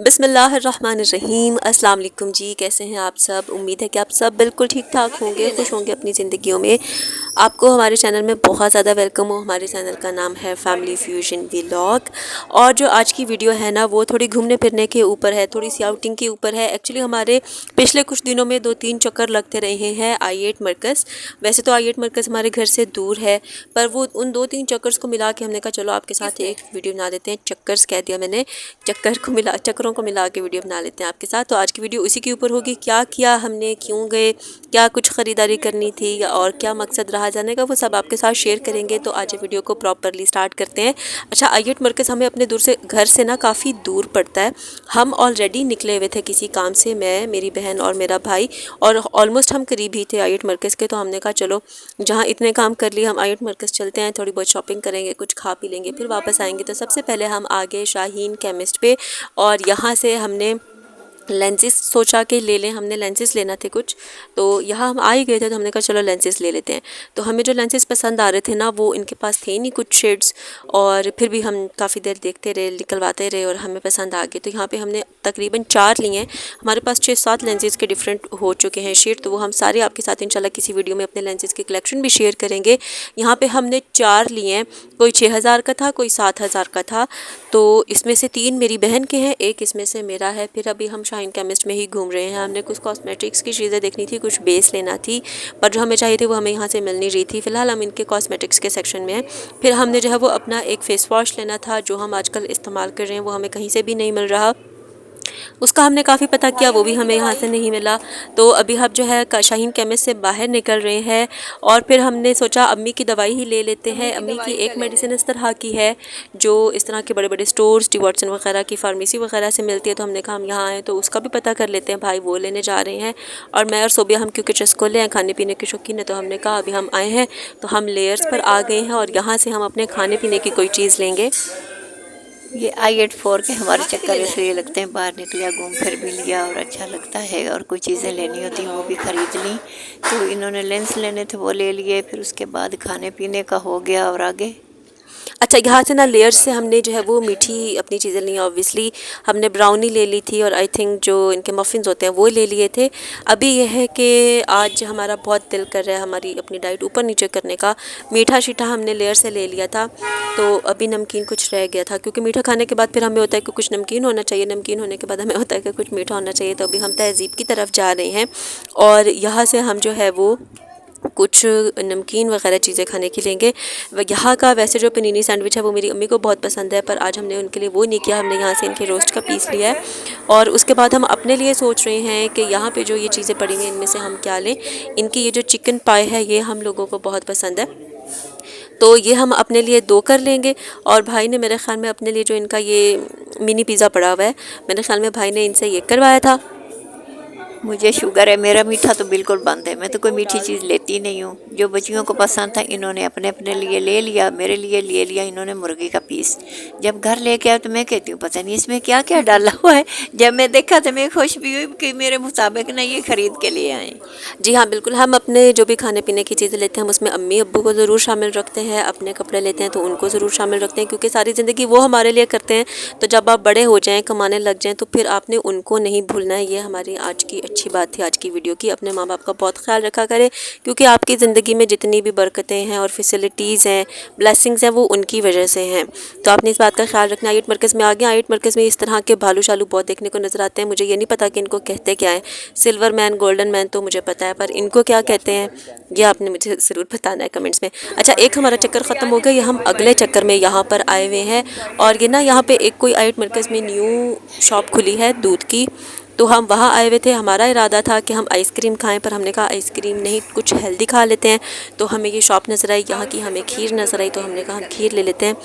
बिस्मिल्लाहिर्रहमानिर्रहीम। अस्सलाम वालेकुम जी, कैसे हैं आप सब। उम्मीद है कि आप सब बिल्कुल ठीक ठाक होंगे, खुश होंगे अपनी ज़िंदगियों में। आपको हमारे चैनल में बहुत ज़्यादा वेलकम हो। हमारे चैनल का नाम है फैमिली फ्यूजन व्लॉग। और जो आज की वीडियो है ना, वो थोड़ी घूमने फिरने के ऊपर है, थोड़ी सी आउटिंग के ऊपर है। एक्चुअली हमारे पिछले कुछ दिनों में 2-3 चक्कर लगते रहे हैं I8 मरकज़। वैसे तो I8 मरकज़ हमारे घर से दूर है, पर वो उन 2-3 चक्कर्स को मिला के हमने कहा चलो आपके साथ एक वीडियो बना देते हैं। चक्कर्स कह दिया मैंने, चक्करों को मिला के वीडियो बना लेते हैं आपके साथ। तो आज की वीडियो उसी के ऊपर होगी, क्या किया हमने, क्यों गए, क्या कुछ ख़रीदारी करनी थी और क्या मकसद रहा जाने का, वो सब आपके साथ शेयर करेंगे। तो आज वीडियो को प्रॉपरली स्टार्ट करते हैं। अच्छा, I8 मरकज़ हमें अपने घर से ना काफ़ी दूर पड़ता है। हम ऑलरेडी निकले हुए थे किसी काम से, मैं, मेरी बहन और मेरा भाई, और ऑलमोस्ट हम करीब ही थे I8 मरकज़ के। तो हमने कहा चलो जहाँ इतने काम कर लिए, हम I8 मरकज़ चलते हैं, थोड़ी बहुत शॉपिंग करेंगे, कुछ खा पी लेंगे, फिर वापस आएंगे। तो सबसे पहले हम आ गए शाहीन केमिस्ट पे, और यहाँ से हमने लेंसेज सोचा कि ले लें। हमने लेंसेज लेना थे कुछ, तो यहाँ हम आ ही गए थे, तो हमने कहा चलो लेंसेज ले लेते हैं। तो हमें जो लेंसेज पसंद आ रहे थे ना, वो इनके पास थे नहीं कुछ शेड्स, और फिर भी हम काफ़ी देर देखते रहे, निकलवाते रहे, और हमें पसंद आ गए। तो यहाँ पे हमने तकरीबन 4 लिए हैं। हमारे पास 6-7 लेंसेज के डिफरेंट हो चुके हैं शेड, तो वो हम सारे आपके साथ इंशाल्लाह किसी वीडियो में अपने लेंसेज की कलेक्शन भी शेयर करेंगे। यहाँ पे हमने 4 लिए हैं, कोई 6000 का था, कोई 7000 का था। तो इसमें से 3 मेरी बहन के हैं, एक इसमें से मेरा है। फिर अभी हम शाहीन केमिस्ट में ही घूम रहे हैं। हमने कुछ कॉस्मेटिक्स की चीज़ें देखनी थी, कुछ बेस लेना थी, पर जो हमें चाहिए थी वो हमें यहाँ से मिल नहीं रही थी। फ़िलहाल हम इनके कॉस्मेटिक्स के सेक्शन में हैं। फिर हमने जो है वो अपना एक फ़ेस वॉश लेना था, जो हम आजकल इस्तेमाल कर रहे हैं, वो हमें कहीं से भी नहीं मिल रहा। उसका हमने काफ़ी पता किया, वो भी हमें यहाँ से नहीं मिला। तो अभी हम जो है शाहीन केमिस्ट से बाहर निकल रहे हैं, और फिर हमने सोचा अम्मी की दवाई ही ले लेते हैं। अम्मी की एक मेडिसिन इस तरह की है जो इस तरह के बड़े बड़े स्टोर्स, डी वाटसन वगैरह की, फार्मेसी वगैरह से मिलती है। तो हमने कहा हम यहाँ आए तो उसका भी पता कर लेते हैं। भाई वो लेने जा रहे हैं, और मैं और सोबिया हम क्योंकि चस्कोले हैं, खाने पीने के शौकीन है, तो हमने कहा अभी हम आए हैं तो हम लेयर्स पर आ गए हैं, और यहाँ से हम अपने खाने पीने की कोई चीज़ लेंगे। ये I8 के हमारे चक्कर इसलिए लगते हैं, बाहर निकलिया, घूम फिर भी लिया और अच्छा लगता है। और कोई चीज़ें लेनी होती हैं वो भी ख़रीद ली। तो इन्होंने लेंस लेने थे वो ले लिए, फिर उसके बाद खाने पीने का हो गया और आगे। अच्छा, यहाँ से ना लेयर्स से हमने जो है वो मीठी अपनी चीज़ें ली। ऑब्वियसली हमने ब्राउनी ले ली थी, और आई थिंक जो इनके मफ़िन्स होते हैं वो ले लिए थे। अभी यह है कि आज हमारा बहुत दिल कर रहा है हमारी अपनी डाइट ऊपर नीचे करने का। मीठा शीठा हमने लेयर से ले लिया था, तो अभी नमकीन कुछ रह गया था, क्योंकि मीठा खाने के बाद फिर हमें होता है कि कुछ नमकीन होना चाहिए, नमकीन होने के बाद हमें होता है कि कुछ मीठा होना चाहिए। तो अभी हम तहज़ीब की तरफ जा रहे हैं, और यहाँ से हम जो है वो कुछ नमकीन वगैरह चीज़ें खाने की लेंगे। यहाँ का वैसे जो पनीनी सैंडविच है वो मेरी अम्मी को बहुत पसंद है, पर आज हमने उनके लिए वो नहीं किया। हमने यहाँ से इनके रोस्ट का पीस लिया है, और उसके बाद हम अपने लिए सोच रहे हैं कि यहाँ पे जो ये चीज़ें पड़ी हुई हैं इनमें से हम क्या लें। इनकी ये जो चिकन पाई है ये हम लोगों को बहुत पसंद है, तो ये हम अपने लिए 2 कर लेंगे। और भाई ने मेरे ख़्याल में अपने लिए जो इनका ये मिनी पिज़्ज़ा पड़ा हुआ है, मेरे ख़्याल में भाई ने इनसे ये करवाया था। मुझे शुगर है, मेरा मीठा तो बिल्कुल बंद है। मैं तो कोई मीठी चीज़ लेती नहीं हूँ। जो बच्चियों को पसंद था इन्होंने अपने अपने लिए ले लिया, मेरे लिए ले लिया इन्होंने मुर्गी का पीस। जब घर लेके आए तो मैं कहती हूँ पता नहीं इसमें क्या क्या डाला हुआ है। जब मैं देखा तो मैं खुश भी हुई कि मेरे मुताबिक ना ये ख़रीद के लिए आए। जी हाँ, बिल्कुल। हम अपने जो भी खाने पीने की चीज़ें लेते हैं हम उसमें अम्मी अब्बू को ज़रूर शामिल रखते हैं। अपने कपड़े लेते हैं तो उनको ज़रूर शामिल रखते हैं, क्योंकि सारी ज़िंदगी वो हमारे लिए करते हैं। तो जब आप बड़े हो जाएँ, कमाने लग जाएँ, तो फिर आपने उनको नहीं भूलना है। ये हमारी आज की अच्छी बात थी आज की वीडियो की। अपने माँ बाप का बहुत ख्याल रखा करें, क्योंकि आपकी ज़िंदगी में जितनी भी बरकतें हैं और फैसिलिटीज़ हैं, ब्लेसिंग्स हैं, वो उनकी वजह से हैं। तो आपने इस बात का ख्याल रखना। I8 मरकज़ में आ गए। I8 मरकज़ में इस तरह के भालू शालू बहुत देखने को नज़र आते हैं। मुझे ये नहीं पता कि इनको कहते क्या है। सिल्वर मैन, गोल्डन मैन तो मुझे पता है, पर इनको क्या कहते हैं ये आपने मुझे ज़रूर बताना है कमेंट्स में। अच्छा, एक हमारा चक्कर ख़त्म हो गया, ये हम अगले चक्कर में यहाँ पर आए हुए हैं। और ये ना यहाँ पे एक कोई I8 मरकज़ में न्यू शॉप खुली है दूध की, तो हम वहाँ आए हुए थे। हमारा इरादा था कि हम आइसक्रीम खाएं, पर हमने कहा आइसक्रीम नहीं, कुछ हेल्दी खा लेते हैं। तो हमें ये शॉप नज़र आई यहाँ की, हमें खीर नज़र आई, तो हमने कहा हम खीर ले लेते हैं।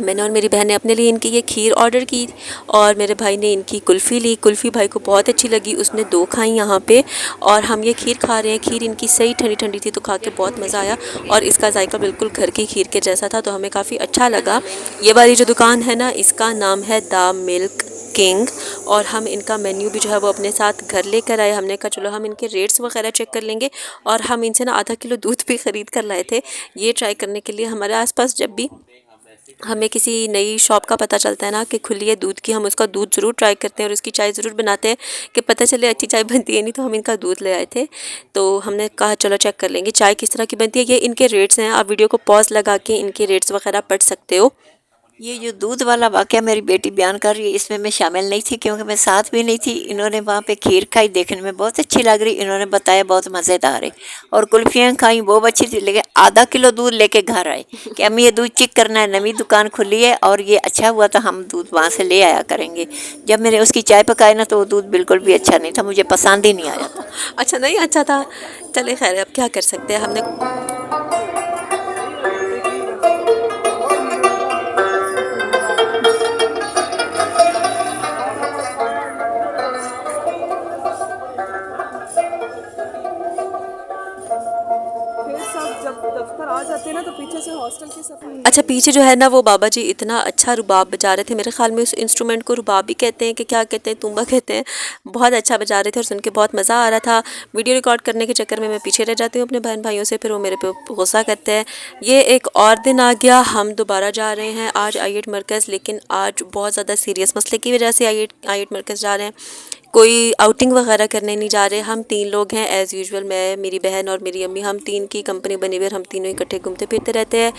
मैंने और मेरी बहन ने अपने लिए इनकी ये खीर ऑर्डर की, और मेरे भाई ने इनकी कुल्फ़ी ली। कुल्फ़ी भाई को बहुत अच्छी लगी, उसने 2 खाई यहाँ पे, और हम ये खीर खा रहे हैं। खीर इनकी सही ठंडी ठंडी थी, तो खा के बहुत मज़ा आया, और इसका जायका बिल्कुल घर की खीर के जैसा था, तो हमें काफ़ी अच्छा लगा। ये वाली जो दुकान है ना, इसका नाम है द मिल्क किंग, और हम इनका मेन्यू भी जो है वो अपने साथ घर लेकर आए। हमने कहा चलो हम इनके रेट्स वगैरह चेक कर लेंगे, और हम इनसे ना आधा किलो दूध भी ख़रीद कर लाए थे ये ट्राई करने के लिए। हमारे आसपास जब भी हमें किसी नई शॉप का पता चलता है ना कि खुली है दूध की, हम उसका दूध ज़रूर ट्राई करते हैं और उसकी चाय ज़रूर बनाते हैं कि पता चले अच्छी चाय बनती है। नहीं तो हम इनका दूध ले आए थे, तो हमने कहा चलो चेक कर लेंगे चाय किस तरह की बनती है। ये इनके रेट्स हैं, आप वीडियो को पॉज लगा के इनके रेट्स वगैरह पढ़ सकते हो। ये जो दूध वाला वाक़या मेरी बेटी बयान कर रही है, इसमें मैं शामिल नहीं थी क्योंकि मैं साथ भी नहीं थी। इन्होंने वहाँ पे खीर खाई, देखने में बहुत अच्छी लग रही, इन्होंने बताया बहुत मज़ेदार है, और कुल्फ़ियाँ खाई वो अच्छी थी। लेकिन आधा किलो दूध लेके घर आए कि अम्मी ये दूध चेक करना है, नवी दुकान खुली है और ये अच्छा हुआ तो हम दूध वहाँ से ले आया करेंगे। जब मैंने उसकी चाय पकाई ना तो वो दूध बिल्कुल भी अच्छा नहीं था, मुझे पसंद ही नहीं आया था। अच्छा नहीं अच्छा था, चले खैर अब क्या कर सकते हैं हमने। फिर सब जब दफ्तर आ जाते हैं ना तो पीछे से हॉस्टल के सब अच्छा पीछे जो है ना वो बाबा जी इतना अच्छा रुबाब बजा रहे थे, मेरे ख्याल में उस इंस्ट्रूमेंट को रुबाब भी कहते हैं कि क्या कहते हैं, तुम्बा कहते हैं। बहुत अच्छा बजा रहे थे और सुन के बहुत मज़ा आ रहा था। वीडियो रिकॉर्ड करने के चक्कर में मैं पीछे रह जाती हूँ अपने बहन भाइयों से, फिर वो मेरे पे गुस्सा करते हैं। ये एक और दिन आ गया, हम दोबारा जा रहे हैं आज आई मरकज़, लेकिन आज बहुत ज़्यादा सीरियस मसले की वजह से आई मरकज़ जा रहे हैं। कोई आउटिंग वगैरह करने नहीं जा रहे। हम 3 लोग हैं एज़ यूजुअल, मैं, मेरी बहन और मेरी अम्मी, हम 3 की कंपनी बनी हुई है। हम तीनों इकट्ठे घूमते फिरते रहते हैं।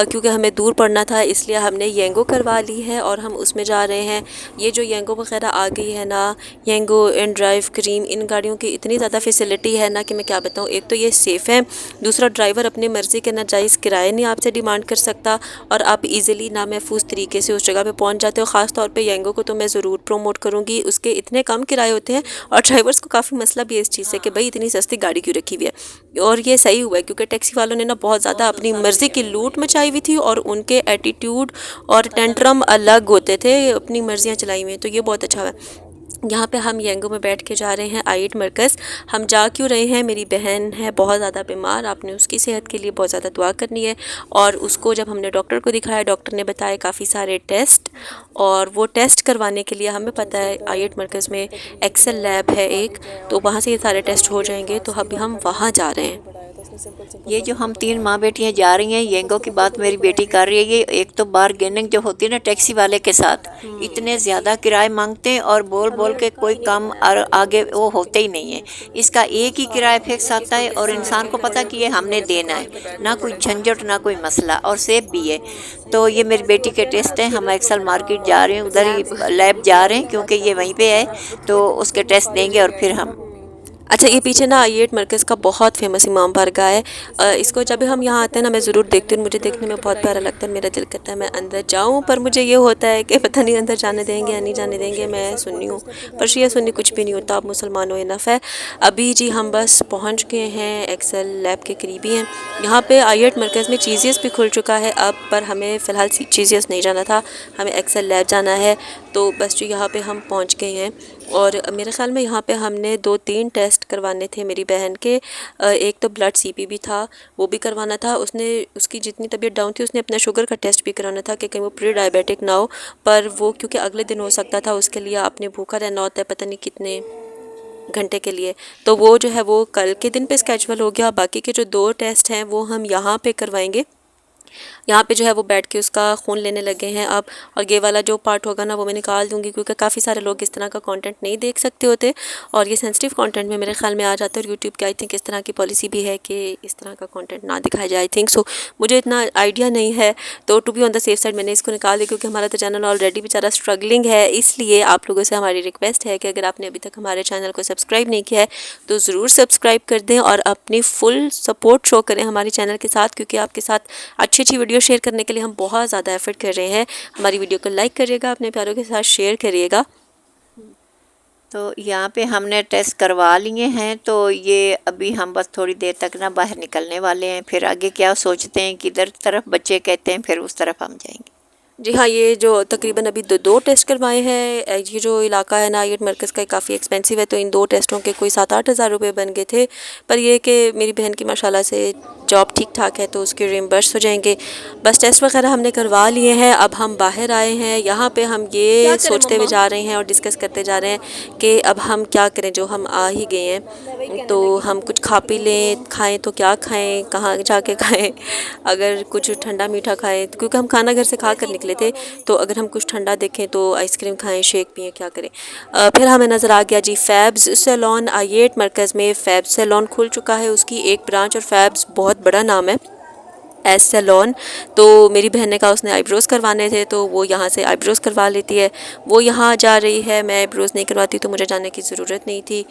क्योंकि हमें दूर पड़ना था इसलिए हमने येंगो करवा ली है और हम उसमें जा रहे हैं। ये जो येंगो वगैरह आ गई है ना, येंगो, इन ड्राइव, क्रीम, इन गाड़ियों की इतनी ज़्यादा फैसिलिटी है ना कि मैं क्या बताऊँ। एक तो ये सेफ़ है, दूसरा ड्राइवर अपनी मर्ज़ी के नाजायज़ किराए नहीं आपसे डिमांड कर सकता और आप ईज़िली ना महफूज तरीके से उस जगह पे पहुंच जाते हो। ख़ास तौर पे येंगो को तो मैं ज़रूर प्रमोट करूँगी, उसके इतने कम किराए होते हैं और ड्राइवर्स को काफ़ी मसला भी है इस चीज़ से कि भाई इतनी सस्ती गाड़ी क्यों रखी हुई है। और ये सही हुआ है क्योंकि टैक्सी वालों ने ना बहुत ज़्यादा अपनी मर्ज़ी की लूट मचाई हुई थी और उनके एटीट्यूड और टेंट्रम अलग होते थे, अपनी मर्जियाँ चलाई हुई हैं, तो ये बहुत अच्छा हुआ है। यहाँ पे हम येंगो में बैठ के जा रहे हैं आइट मरकज़। हम जा क्यों रहे हैं, मेरी बहन है बहुत ज़्यादा बीमार, आपने उसकी सेहत के लिए बहुत ज़्यादा दुआ करनी है। और उसको जब हमने डॉक्टर को दिखाया, डॉक्टर ने बताया काफ़ी सारे टेस्ट, और वो टेस्ट करवाने के लिए हमें पता है आइट मरकज़ में एक्सेल लैब है एक, तो वहाँ से ये सारे टेस्ट हो जाएंगे, तो अभी हम वहाँ जा रहे हैं। ये जो हम 3 माँ बेटियाँ जा रही हैं, येंगो की बात मेरी बेटी कर रही है। ये एक तो बारगेनिंग जो होती है ना टैक्सी वाले के साथ, इतने ज़्यादा किराए मांगते हैं और बोल बोल के कोई काम और आगे वो होते ही नहीं है। इसका एक ही किराया फिक्स आता है और इंसान को पता कि ये हमने देना है, ना कोई झंझट ना कोई मसला, और सेफ भी है। तो ये मेरी बेटी के टेस्ट हैं, हम एक्सल मार्केट जा रहे हैं, उधर ही लैब जा रहे हैं क्योंकि ये वहीं पे है, तो उसके टेस्ट देंगे और फिर हम। अच्छा ये पीछे ना आईएट मरकज़ का बहुत फेमस इमाम बारगाह है। इसको जब भी हम यहाँ आते हैं ना मैं ज़रूर देखती हूँ, मुझे देखने में बहुत प्यारा लगता है, मेरा दिल करता है मैं अंदर जाऊँ, पर मुझे ये होता है कि पता नहीं अंदर जाने देंगे या नहीं जाने देंगे। मैं सुन्नी हूँ, पर शिया सुन्नी कुछ भी नहीं होता, आप मुसलमान हो इनफ है। अभी जी हम बस पहुँच गए हैं, एक्सेल लैब के करीब ही हैं। यहाँ पे आईएट मरकज़ में चीज़ियस भी खुल चुका है अब, पर हमें फ़िलहाल चीज़ियस नहीं जाना था, हमें एक्सेल लैब जाना है। तो बस जो यहाँ पे हम पहुँच गए हैं और मेरे ख़्याल में यहाँ पे हमने 2-3 टेस्ट करवाने थे मेरी बहन के। एक तो ब्लड सीपी भी था, वो भी करवाना था। उसने, उसकी जितनी तबीयत डाउन थी, उसने अपना शुगर का टेस्ट भी कराना था कि कहीं वो प्री डायबिटिक ना हो, पर वो क्योंकि अगले दिन हो सकता था, उसके लिए आपने भूखा रहना होता है पता नहीं कितने घंटे के लिए, तो वो जो है वो कल के दिन पे स्केजुअल हो गया। बाकी के जो 2 टेस्ट हैं वो हम यहाँ पे करवाएंगे। यहाँ पे जो है वो बैठ के उसका खून लेने लगे हैं अब, और ये वाला जो पार्ट होगा ना वो मैं निकाल दूँगी क्योंकि काफ़ी सारे लोग इस तरह का कंटेंट नहीं देख सकते होते और ये सेंसिटिव कंटेंट में मेरे ख्याल में आ जाता है। और यूट्यूब की आई थिंक इस तरह की पॉलिसी भी है कि इस तरह का कंटेंट ना दिखाया जाए, आई थिंक सो, मुझे इतना आइडिया नहीं है। तो to be on the safe side मैंने इसको निकाल दिया क्योंकि हमारा तो चैनल ऑलरेडी बेचारा स्ट्रगलिंग है। इसलिए आप लोगों से हमारी रिक्वेस्ट है कि अगर आपने अभी तक हमारे चैनल को सब्सक्राइब नहीं किया है तो ज़रूर सब्सक्राइब कर दें और अपनी फुल सपोर्ट शो करें हमारे चैनल के साथ, क्योंकि आपके साथ अच्छी अच्छी वीडियो शेयर करने के लिए हम बहुत ज़्यादा एफर्ट कर रहे हैं। हमारी वीडियो को लाइक करिएगा, अपने प्यारों के साथ शेयर करिएगा। तो यहाँ पे हमने टेस्ट करवा लिए हैं, तो ये अभी हम बस थोड़ी देर तक ना बाहर निकलने वाले हैं, फिर आगे क्या सोचते हैं, किधर तरफ बच्चे कहते हैं फिर उस तरफ हम जाएंगे। जी हाँ, ये जो तकरीबन अभी दो टेस्ट करवाए हैं, ये जो इलाका है ना आईट मरकज़ का, काफ़ी एक्सपेंसिव है, तो इन 2 टेस्टों के कोई 7-8 हज़ार रुपये बन गए थे। पर ये कि मेरी बहन की माशाल्लाह से जॉब ठीक-ठाक है, तो उसके रिइम्बर्स हो जाएँगे। बस टेस्ट वग़ैरह हमने करवा लिए हैं, अब हम बाहर आए हैं। यहाँ पे हम ये सोचते हुए जा रहे हैं और डिस्कस करते जा रहे हैं कि अब हम क्या करें, जो हम आ ही गए हैं, तो हम कुछ खा पी लें, खाएँ तो क्या खाएँ, कहाँ जाके खाएँ? अगर कुछ ठंडा मीठा खाएँ, क्योंकि हम खाना घर से खा कर निकले थे, तो अगर हम कुछ ठंडा देखें तो आइसक्रीम खाएं, शेक पिएं, क्या करें। फिर हमें नज़र आ गया जी फैब्स सैलून। आईएट मरकज़ में फैब्स सैलून खुल चुका है, उसकी एक ब्रांच, और फैब्स बहुत बड़ा नाम है, एस सैलून। तो मेरी बहन ने कहा उसने आईब्रोज़ करवाने थे, तो वो यहाँ से आईब्रोज़ करवा लेती है। वो यहाँ जा रही है, मैं आईब्रोज़ नहीं करवाती, तो मुझे जाने की ज़रूरत नहीं थी।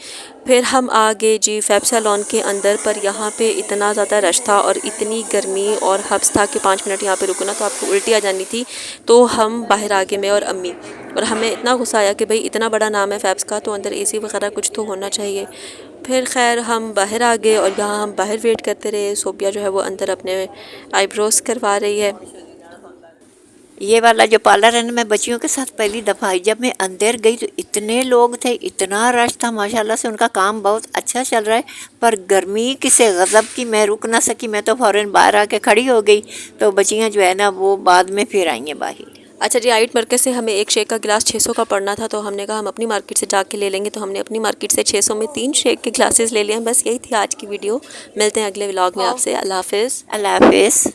फिर हम आ गए जी फैब सैलून के अंदर, पर यहाँ पे इतना ज़्यादा रश था और इतनी गर्मी और हब्स था कि 5 मिनट यहाँ पे रुकना तो आपको उल्टी आ जानी थी। तो हम बाहर आ गए, मैं और अम्मी, और हमें इतना गुस्सा आया कि भाई इतना बड़ा नाम है फैब्स का, तो अंदर एसी वगैरह कुछ तो होना चाहिए। फिर खैर हम बाहर आ गए और यहाँ हम बाहर वेट करते रहे। सोबिया जो है वो अंदर अपने आईब्रोज़ करवा रही है। ये वाला जो पार्लर है ना, मैं बच्चियों के साथ पहली दफ़ा आई। जब मैं अंदर गई तो इतने लोग थे, इतना रश था, माशाल्लाह से उनका काम बहुत अच्छा चल रहा है। पर गर्मी किसे गज़ब की, मैं रुक ना सकी, मैं तो फ़ौरन बाहर आके खड़ी हो गई। तो बच्चियाँ जो है ना वो बाद में फिर आई हैं बाहर। अच्छा जी, आइट मार्केट से हमें एक शेक का गिलास 600 का पड़ना था, तो हमने कहा हम अपनी मार्केट से जाके ले लेंगे, तो हमने अपनी मार्केट से 600 में 3 शेक के ग्लासेस ले लिए हैं। बस यही थी आज की वीडियो। मिलते हैं अगले व्लॉग में आपसे। अल्लाह हाफ़िज़। अल्लाह हाफिज़।